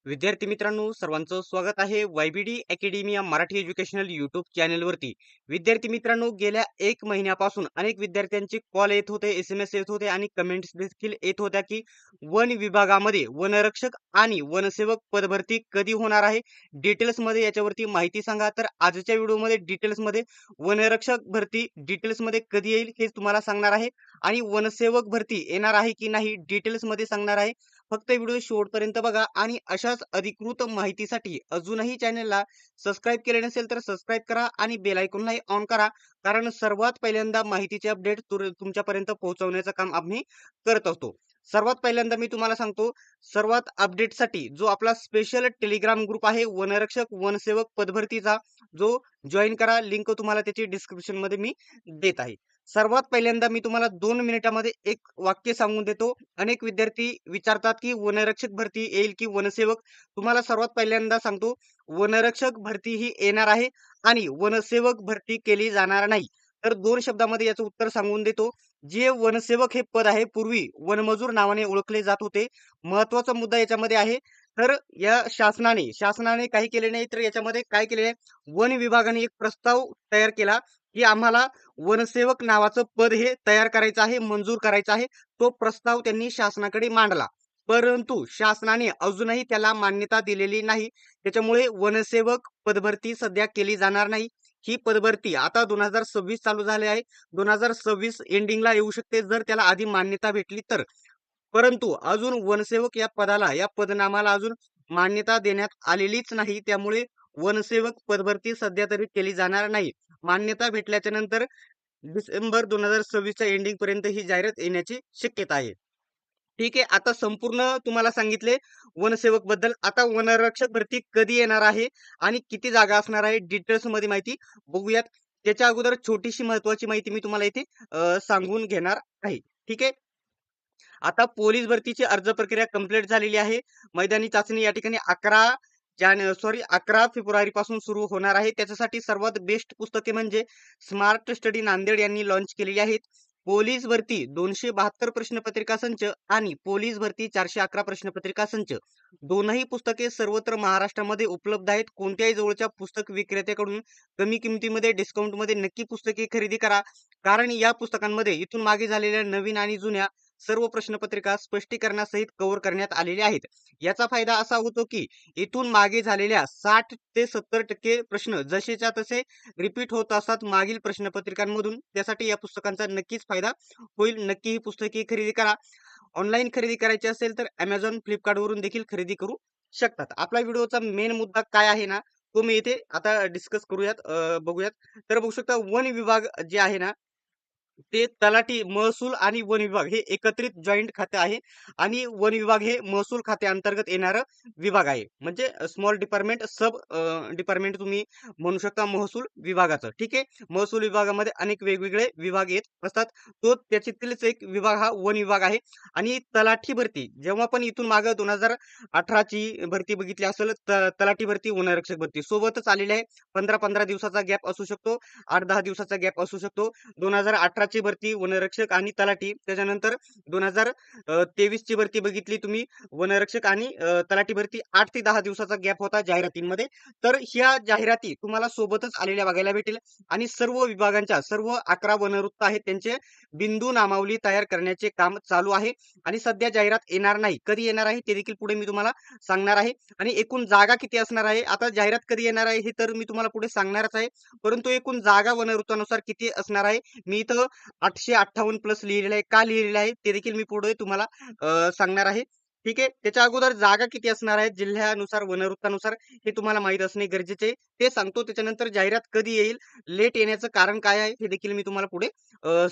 विद्यार्थी मित्रांनो, सर्वांचं स्वागत आहे वायबीडी अकॅडमी मराठी एज्युकेशनल यूट्यूब चॅनलवरती. विद्यार्थी मित्रांनो, गेल्या 1 महिन्यापासून अनेक विद्यार्थ्यांचे कॉल येत होते, SMS येत होते आणि कमेंट्स देखील येत होत्या की वन विभागामध्ये वनरक्षक आणि वनसेवक पदभरती कधी होणार आहे? डिटेल्समध्ये याच्यावरती माहिती सांगा. तर आजच्या व्हिडिओमध्ये डिटेल्समध्ये वनरक्षक भरती डिटेल्समध्ये कधी येईल हे तुम्हाला सांगणार आहे आणि वनसेवक भरती येणार आहे की नाही डिटेल्समध्ये सांगणार आहे. फक्त व्हिडिओ शेवटपर्यंत बघा आणि अशाच अधिकृत माहितीसाठी अजूनही चॅनलला सबस्क्राईब केले नसेल तर सबस्क्राईब करा आणि बेल आयकॉनलाही ऑन करा, कारण सर्वात पहिल्यांदा माहितीचे अपडेट तुमच्यापर्यंत पोहोचवण्याचं काम आम्ही करत असतो. सर्वात पहिल्यांदा मी तुम्हाला सांगतो, सर्वात अपडेटसाठी जो आपला स्पेशल टेलिग्राम ग्रुप आहे वनरक्षक वनसेवक पदभरतीचा, जो जॉईन करा. लिंक तुम्हाला त्याची डिस्क्रिप्शन मध्ये मी देत आहे. सर्वात पहिल्यांदा मी तुम्हाला 2 मिनिटामध्ये एक वाक्य सांगून देतो. अनेक विद्यार्थी विचारतात की वनरक्षक भरती येईल की वनसेवक. तुम्हाला सर्वात पहिल्यांदा सांगतो, वनरक्षक भरती ही येणार आहे आणि वनसेवक भरती केली जाणार नाही. तर 2 शब्दामध्ये याचं उत्तर सांगून देतो. जे वनसेवक हे पद आहे, पूर्वी वनमजूर नावाने ओळखले जात होते. महत्वाचा मुद्दा याच्यामध्ये आहे. तर या शासनाने काही केले नाही, तर याच्यामध्ये काय केले आहे, वन विभागाने एक प्रस्ताव तयार केला की आम्हाला वनसेवक नावाचं पद हे तयार करायचं आहे, मंजूर करायचं आहे. तो प्रस्ताव त्यांनी शासनाकडे मांडला. परंतु शासनाने अजूनही त्याला मान्यता दिलेली नाही. त्याच्यामुळे वनसेवक पदभरती सध्या केली जाणार नाही. ही पदभरती आता 2026 चालू झाले आहे. 2026 एंडिंगला येऊ शकते जर त्याला आधी मान्यता भेटली तर. परंतु अजून वनसेवक या पदाला, या पदनामाला अजून मान्यता देण्यात आलेलीच नाही. त्यामुळे वनसेवक पदभरती सध्या तरी केली जाणार नाही. मान्यता भेटल्याच्या नंतर डिसेंबर 2026च्या एंडिंग पर्यंत ही जाहिरात येण्याची शक्यता आहे. ठीक आहे. आता संपूर्ण तुम्हाला सांगितले वनसेवक बद्दल. आता वनरक्षक भरती कधी येणार आहे आणि किती जागा असणार आहे डिटेल्स मध्ये माहिती बघूयात. त्याच्या अगोदर छोटीशी महत्वाची माहिती मी तुम्हाला इथे सांगून घेणार आहे. ठीक आहे. आता पोलीस भरतीची अर्ज प्रक्रिया कंप्लीट झालेली आहे. मैदानी चाचणी या ठिकाणी 11 फेब्रुवारी पासून सुरू होणार आहे. त्याच्यासाठी सर्वात बेस्ट पुस्तके म्हणजे स्मार्ट स्टडी नांदेड यांनी लॉन्च केलेली आहेत. पोलीस भरती 272 प्रश्नपत्रिका संच आणि पोलीस भरती 411 प्रश्नपत्रिका संच, दोनही पुस्तके सर्वत्र महाराष्ट्रामध्ये उपलब्ध आहेत. कोणत्याही जवळच्या पुस्तक विक्रेत्याकडून कमी किमतीमध्ये डिस्काउंटमध्ये नक्की पुस्तके खरेदी करा, कारण या पुस्तकांमध्ये इथून मागे झालेल्या नवीन आणि जुन्या सर्व प्रश्नपत्रिका स्पष्टीकरणासहित कव्हर करण्यात आलेल्या आहेत. याचा फायदा असा होतो की इथून मागे झालेल्या 60 ते 70% प्रश्न जसेच्या तसे रिपीट होत असतात मागील प्रश्नपत्रिकांमधून. त्यासाठी या पुस्तकांचा नक्कीच फायदा होईल. नक्की ही पुस्तके खरेदी करा. ऑनलाईन खरेदी करायची असेल तर Amazon, Flipkart वरून देखील खरेदी करू शकतात. आपला व्हिडिओचा मेन मुद्दा काय आहे ना, तो मी इथे आता डिस्कस करूयात, बघूयात. तर बघू शकता, वन विभाग जे आहे ना, ते तलाठी, महसूल आणि वन विभाग हे एकत्रित जॉईंट खाते आहे आणि वन विभाग हे महसूल खात्याअंतर्गत येणारं विभाग आहे. म्हणजे स्मॉल डिपार्टमेंट, सब डिपार्टमेंट तुम्ही म्हणू शकता महसूल विभागाचं. ठीक आहे. महसूल विभागामध्ये अनेक वेगवेगळे विभाग येत असतात. तो त्याच्यातीलच एक विभाग हा वन विभाग आहे. आणि तलाठी भरती जेव्हा पण इथून मागे 2018ची भरती बघितली असेल, तलाठी भरती वनरक्षक भरती सोबतच आलेली आहे. 15-15 दिवसाचा गॅप असू शकतो, 8-10 दिवसाचा गॅप असू शकतो. 2018ची भरती वनरक्षक आणि तलाठी, त्याच्यानंतर 2023 ची भरती बघितली तुम्ही वनरक्षक आणि तलाठी भरती, 8 ते 10 दिवसाचा गॅप होता जाहिरातींमध्ये. तर ह्या जाहिराती तुम्हाला सोबतच आलेल्या बघायला भेटेल आणि सर्व विभागांच्या सर्व 11 वनवृत्त आहेत त्यांचे बिंदू नामावली तयार करण्याचे काम चालू आहे आणि सध्या जाहिरात येणार नाही. कधी येणार आहे ते देखील पुढे मी तुम्हाला सांगणार आहे. आणि एकूण जागा किती असणार आहे, आता जाहिरात कधी येणार आहे हे तर मी तुम्हाला पुढे सांगणारच आहे. परंतु एकूण जागा वनवृत्तानुसार किती असणार आहे, मी इथं 858 प्लस लिहिलेलं आहे. का लिहिलेलं आहे ते देखील मी पुढे तुम्हाला सांगणार आहे. ठीक आहे. त्याच्या अगोदर जागा किती असणार आहेत जिल्ह्यानुसार वनवृत्तानुसार हे तुम्हाला माहित असणे गरजेचे आहे. ते सांगतो. त्याच्यानंतर जाहिरात कधी येईल, लेट येण्याचं कारण काय आहे हे देखील मी तुम्हाला पुढे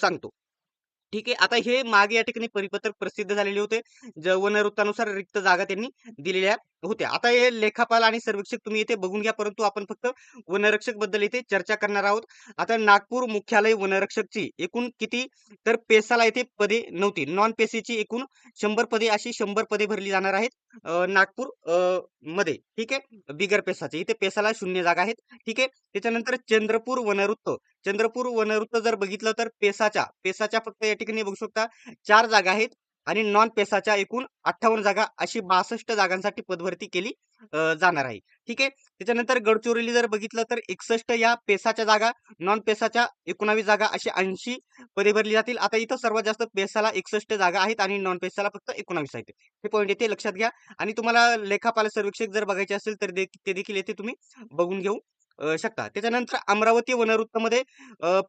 सांगतो. ठीक आहे. आता हे मागे या ठिकाणी परिपत्रक प्रसिद्ध झालेले होते. वनवृत्तानुसार रिक्त जागा त्यांनी दिलेल्या होत्या. आता हे लेखापाल आणि सर्वेक्षक तुम्ही इथे बघून घ्या, परंतु आपण फक्त वनरक्षक बद्दल इथे चर्चा करणार आहोत. आता नागपूर मुख्यालय वनरक्षकची एकूण किती, तर पेसाला इथे पदे नव्हती. नॉन पेसीची एकूण 100 पदे, अशी 100 पदे भरली जाणार आहेत नागपूर मध्ये. ठीक आहे. बिगर पेसाचे इथे पेसाला 0 जागा आहेत. ठीक आहे. त्याच्यानंतर चंद्रपूर वनवृत्त जर बघितलं तर पेसाच्या फक्त या ठिकाणी बघू शकता 4 जागा आहेत. आणि नॉन पेसाच्या एकूण 58 जागा अशी 62 जागांसाठी पदभरती केली जाणार आहे. ठीक आहे. त्याच्यानंतर गडचिरोली जर बघितलं तर 61 या पेसाच्या जागा, नॉन पेसाच्या 19 जागा अशी 80 पदे भरली जातील. आता इथं सर्वात जास्त पेसाला 61 जागा आहेत आणि नॉन पेसाला फक्त 19 आहेत. हे पॉईंट येथे लक्षात घ्या. आणि तुम्हाला लेखापाल सर्वेक्षक जर बघायचे असेल तर ते देखील येथे तुम्ही बघून घेऊ शकता. त्याच्यानंतर अमरावती वनवृत्तमध्ये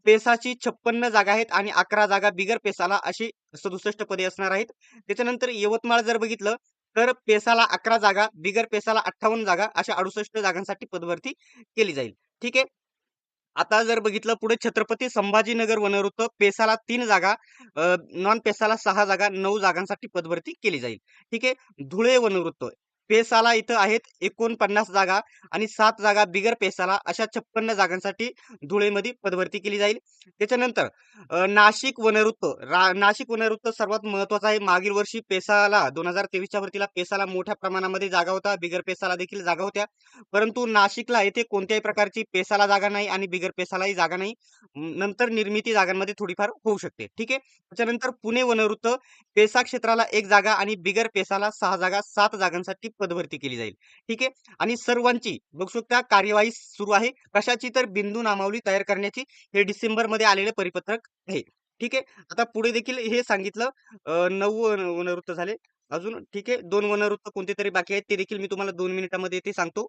पेसाची 56 जागा आहेत आणि 11 जागा बिगर पेसाला अशी 67 पदे असणार आहेत. त्याच्यानंतर यवतमाळ जर बघितलं तर पेसाला 11 जागा, बिगर पेसाला 58 जागा अशा 68 जागांसाठी पदभरती केली जाईल. ठीक आहे. आता जर बघितलं पुढे छत्रपती संभाजीनगर वनवृत्त पेसाला 3 जागा, नॉन पेसाला 6 जागा, 9 जागांसाठी पदभरती केली जाईल. ठीक आहे. धुळे वनवृत्त पेसाला इथं आहेत 49 जागा आणि 7 जागा बिगर पेसाला अशा 56 जागांसाठी धुळेमध्ये पदभरती केली जाईल. त्याच्यानंतर नाशिक वनवृत्त नाशिक वनवृत्त सर्वात महत्वाचं आहे. मागील वर्षी पेसाला 2023च्या भरतीला पेसाला मोठ्या प्रमाणामध्ये जागा होता, बिगर पेसाला देखील जागा होत्या. परंतु नाशिकला येथे कोणत्याही प्रकारची पेसाला जागा नाही आणि बिगर पेसालाही जागा नाही. नंतर निर्मिती जागांमध्ये थोडीफार होऊ शकते. ठीक आहे. त्याच्यानंतर पुणे वनवृत्त पेसा क्षेत्राला 1 जागा आणि बिगर पेसाला 6 जागा, 7 जागांसाठी पदभरती केली जाईल. ठीक आहे. आणि सर्वांची बघू शकता कार्यवाही सुरू आहे. कशाची तर बिंदू नामावली तयार करण्याची. हे डिसेंबरमध्ये आलेले परिपत्रक आहे. ठीक आहे. आता पुढे देखील हे सांगितलं 9 वनवृत्त झाले. अजून ठीक आहे 2 वनवृत्त कोणते तरी बाकी आहेत ते देखील मी तुम्हाला 2 मिनिटांमध्ये इथे सांगतो.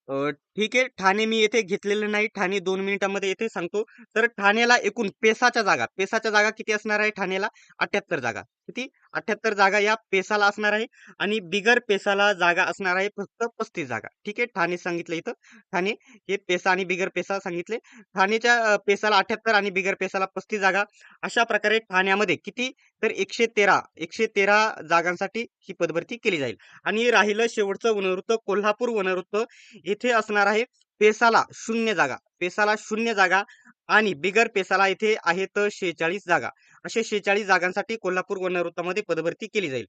ठीक आहे. ठाणे मी येथे घेतलेलं नाही. ठाणे 2 मिनिटांमध्ये येथे सांगतो. तर ठाण्याला एकूण पेसाच्या जागा किती असणार आहे ठाण्याला? 78 जागा. किती? 78 जागा या पेसाला असणार आहे आणि बिगर पेसाला जागा असणार आहे फक्त 35 जागा. ठीक आहे. ठाणे सांगितलं इथं. ठाणे हे पेसा आणि बिगर पेसा सांगितले. ठाणेच्या पेसाला 78 आणि बिगर पेसाला 35 जागा. अशा प्रकारे ठाण्यामध्ये किती? तर 113 जागांसाठी ही पदभरती केली जाईल. आणि राहिलं शेवटचं वनवृत्त कोल्हापूर वनवृत्त इथे असणार आहे पेसाला 0 जागा आणि बिगर पेसाला इथे आहेत 46 जागा. असे 46 जागांसाठी कोल्हापूर वनवृत्तामध्ये पदभरती केली जाईल.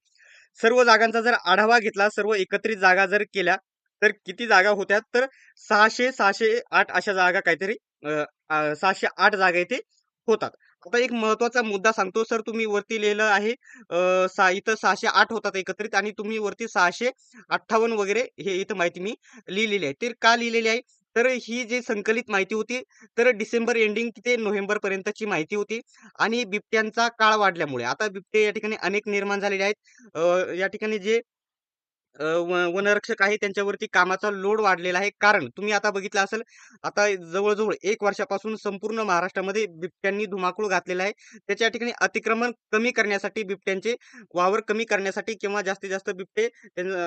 सर्व जागांचा जर आढावा घेतला, सर्व एकत्रित जागा जर केल्या, तर किती जागा होत्या? तर 608 अशा जागा काहीतरी 608 जागा इथे होतात. आता एक महत्त्वाचा मुद्दा सांगतो सर, तुम्ही वरती लिहिलं आहे इथं 608 होतात एकत्रित आणि तुम्ही वरती 658 वगैरे हे इथं माहिती मी लिहिलेली आहे. तर का लिहिलेली आहे? तर ही जी संकलित माहिती होती, तर डिसेंबर एंडिंग ते नोव्हेंबर पर्यंतची माहिती होती आणि बिबट्यांचा काळ वाढल्यामुळे आता बिबटे या ठिकाणी अनेक निर्माण झालेले आहेत. या ठिकाणी जे वनरक्षक आहे त्यांच्यावरती कामाचा लोड वाढलेला आहे. कारण तुम्ही आता बघितलं असेल, आता जवळ-जवळ 1 वर्षापासून संपूर्ण महाराष्ट्रामध्ये बिबट्यांनी धुमाकूळ घातलेला आहे. त्याच्या ठिकाणी अतिक्रमण कमी करण्यासाठी, बिबट्यांचे वावर कमी करण्यासाठी किंवा जास्तीत जास्त बिबटे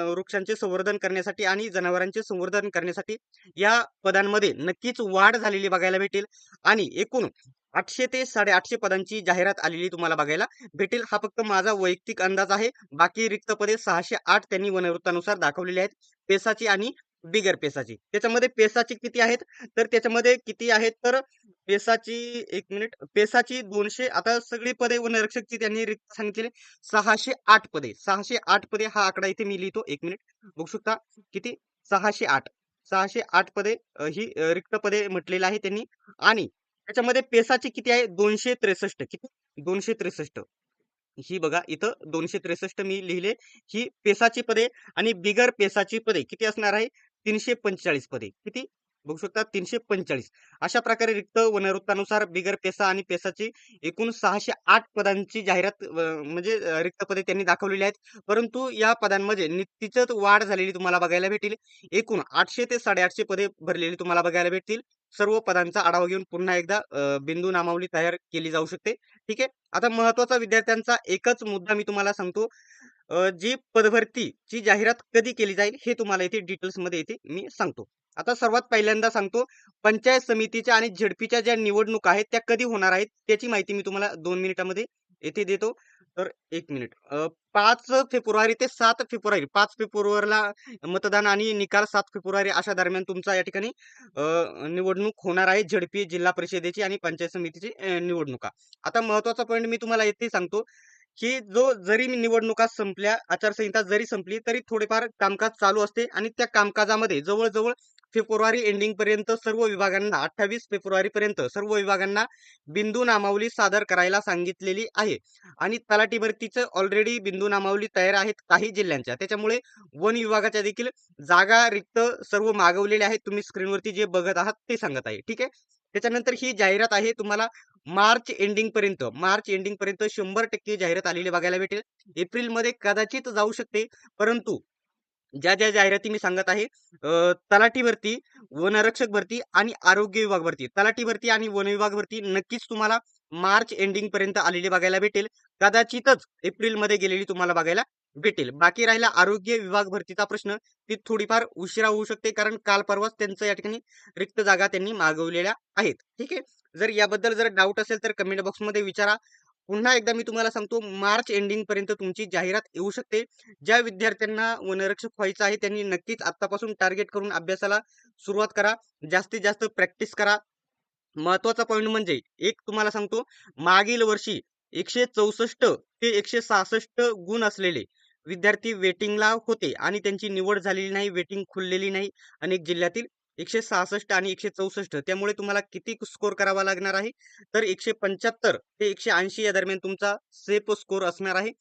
वृक्षांचे संवर्धन करण्यासाठी आणि जनावरांचे संवर्धन करण्यासाठी या पदांमध्ये नक्कीच वाढ झालेली बघायला भेटेल आणि एकूण 800 ते 850 पदांची जाहिरात आलेली तुम्हाला बघायला भेटेल. हा फक्त माझा वैयक्तिक अंदाज आहे. बाकी रिक्त पदे 608 त्यांनी वनवृत्तानुसार दाखवलेली आहेत. पेसाची आणि बिगर पेसाची. त्याच्यामध्ये पेसाची किती आहेत? तर त्याच्यामध्ये किती आहेत तर पेसाची 1 मिनिट पेसाची 200 आता सगळी पदे वनरक्षकची त्यांनी रिक्त सांगितलेली 608 पदे. 608 पदे हा आकडा इथे मी लिहितो. 1 मिनिट बघू शकता किती 608. 608 पदे ही रिक्त पदे म्हटलेलं आहे त्यांनी आणि त्याच्यामध्ये पेसाची किती आहे? 263 किती? 263 ही बघा इथं 263 मी लिहिले. ही पेसाची पदे आणि बिगर पेसाची पदे किती असणार आहे? 345 पदे. किती? बघू शकता 345. अशा प्रकारे रिक्त वनवृत्तानुसार बिगर पेसा आणि पेसाची एकूण 608 पदांची जाहिरात म्हणजे रिक्त पदे त्यांनी दाखवलेली आहेत. परंतु या पदांमध्ये निश्चितच वाढ झालेली तुम्हाला बघायला भेटेल. एकूण 800 ते 850 पदे भरलेली तुम्हाला बघायला भेटतील. सर्व पदांचा आढावा घेऊन पुन्हा एकदा बिंदू नामावली तयार केली जाऊ शकते. ठीक आहे. आता महत्त्वाचा विद्यार्थ्यांचा एकच मुद्दा मी तुम्हाला सांगतो. जी पदभरतीची जाहिरात कधी केली जाईल हे तुम्हाला इथे डिटेल्समध्ये इथे मी सांगतो. आता सर्वात पहिल्यांदा सांगतो पंचायत समितीच्या आणि झेडपीच्या ज्या निवडणुका आहेत त्या कधी होणार आहेत त्याची माहिती मी तुम्हाला 2 मिनिटांमध्ये येथे देतो. तर 1 मिनिट 5 फेब्रुवारी ते 7 फेब्रुवारी 5 फेब्रुवारीला मतदान आणि निकाल 7 फेब्रुवारी अशा दरम्यान तुमचा या ठिकाणी निवडणूक होणार आहे. झेडपी, जिल्हा परिषदेची आणि पंचायत समितीची निवडणुका. आता महत्त्वाचा पॉइंट मी तुम्हाला येथे सांगतो, की जरी निवडणुका संपल्या, आचारसंहिता जरी संपली, तरी थोडेफार कामकाज चालू असते आणि त्या कामकाजामध्ये जवळ-जवळ फेब्रुवारी एंडिंग पर्यंत सर्व विभागांना 28 फेब्रुवारी पर्यंत सर्व विभागांना बिंदू नामावली सादर करायला सांगितलेली आहे. आणि तलाठी भरतीचं ऑलरेडी बिंदू नामावली तयार आहेत काही जिल्ह्यांच्या. त्याच्यामुळे वन विभागाच्या देखील जागा रिक्त सर्व मागवलेल्या आहेत. तुम्ही स्क्रीनवरती जे बघत आहात ते सांगत आहे. ठीक आहे. त्याच्यानंतर ही जाहिरात आहे तुम्हाला मार्च एंडिंग पर्यंत 100% जाहिरात आलेली बघायला भेटेल. एप्रिलमध्ये कदाचित जाऊ शकते, परंतु ज्या जाहिराती मी सांगत आहे, तलाठी भरती, वनरक्षक भरती आणि आरोग्य विभाग भरती. तलाठी भरती आणि वन विभाग भरती नक्कीच तुम्हाला मार्च एंडिंग पर्यंत आलेली बघायला भेटेल. कदाचितच एप्रिलमध्ये गेलेली तुम्हाला बघायला भेटेल. बाकी राहिला आरोग्य विभाग भरतीचा प्रश्न, ती थोडीफार उशिरा होऊ शकते, कारण काल परवाच त्यांचं या ठिकाणी रिक्त जागा त्यांनी मागवलेल्या आहेत. ठीक आहे. जर याबद्दल डाऊट असेल तर कमेंट बॉक्समध्ये विचारा. पुन्हा एकदा मी तुम्हाला सांगतो, मार्च एंडिंग पर्यंत तुमची जाहिरात येऊ शकते. ज्या विद्यार्थ्यांना वनरक्षक व्हायचं आहे त्यांनी नक्कीच आत्तापासून टार्गेट करून अभ्यासाला सुरुवात करा. जास्तीत जास्त प्रॅक्टिस करा. महत्वाचा पॉईंट म्हणजे एक तुम्हाला सांगतो, मागील वर्षी 164 ते 166 गुण असलेले विद्यार्थी वेटिंगला होते आणि त्यांची निवड झालेली नाही, वेटिंग खुललेली नाही अनेक जिल्ह्यातील. 166 आणि 164, त्यामुळे तुम्हाला किती स्कोर करावा लागणार आहे, तर 175 ते 180 या दरम्यान तुमचा सेफ स्कोर असणार आहे.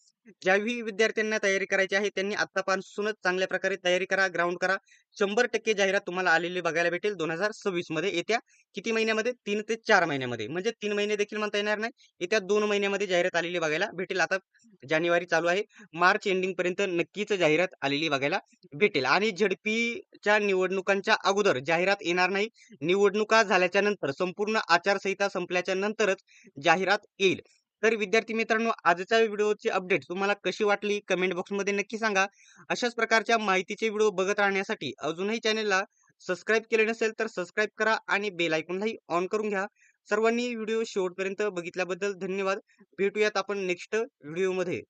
ज्याही विद्यार्थ्यांना तयारी करायची आहे त्यांनी आतापासूनच चांगल्या प्रकारे तयारी करा, ग्राउंड करा. 100% जाहिरात तुम्हाला आलेली बघायला भेटेल 2026 मध्ये. येत्या किती महिन्यामध्ये? 3 ते 4 महिन्यामध्ये. म्हणजे 3 महिने देखील म्हणता येणार नाही. येत्या 2 महिन्यामध्ये जाहिरात आलेली बघायला भेटेल. आता जानेवारी चालू आहे. मार्च एंडिंग पर्यंत नक्कीच जाहिरात आलेली बघायला भेटेल. आणि झडपीच्या निवडणुकांच्या अगोदर जाहिरात येणार नाही. निवडणुका झाल्याच्या नंतर, संपूर्ण आचारसंहिता संपल्याच्या नंतरच जाहिरात येईल. तर विद्यार्थी मित्रांनो, आजच्या व्हिडिओची अपडेट तुम्हाला कशी वाटली कमेंट बॉक्समध्ये नक्की सांगा. अशाच प्रकारच्या माहितीचे व्हिडिओ बघत राहण्यासाठी अजूनही चॅनलला सबस्क्राईब केले नसेल तर सबस्क्राईब करा आणि बेल आयकॉनलाही ऑन करून घ्या. सर्वांनी व्हिडिओ शेवटपर्यंत बघितल्याबद्दल धन्यवाद. भेटूयात आपण नेक्स्ट व्हिडिओमध्ये.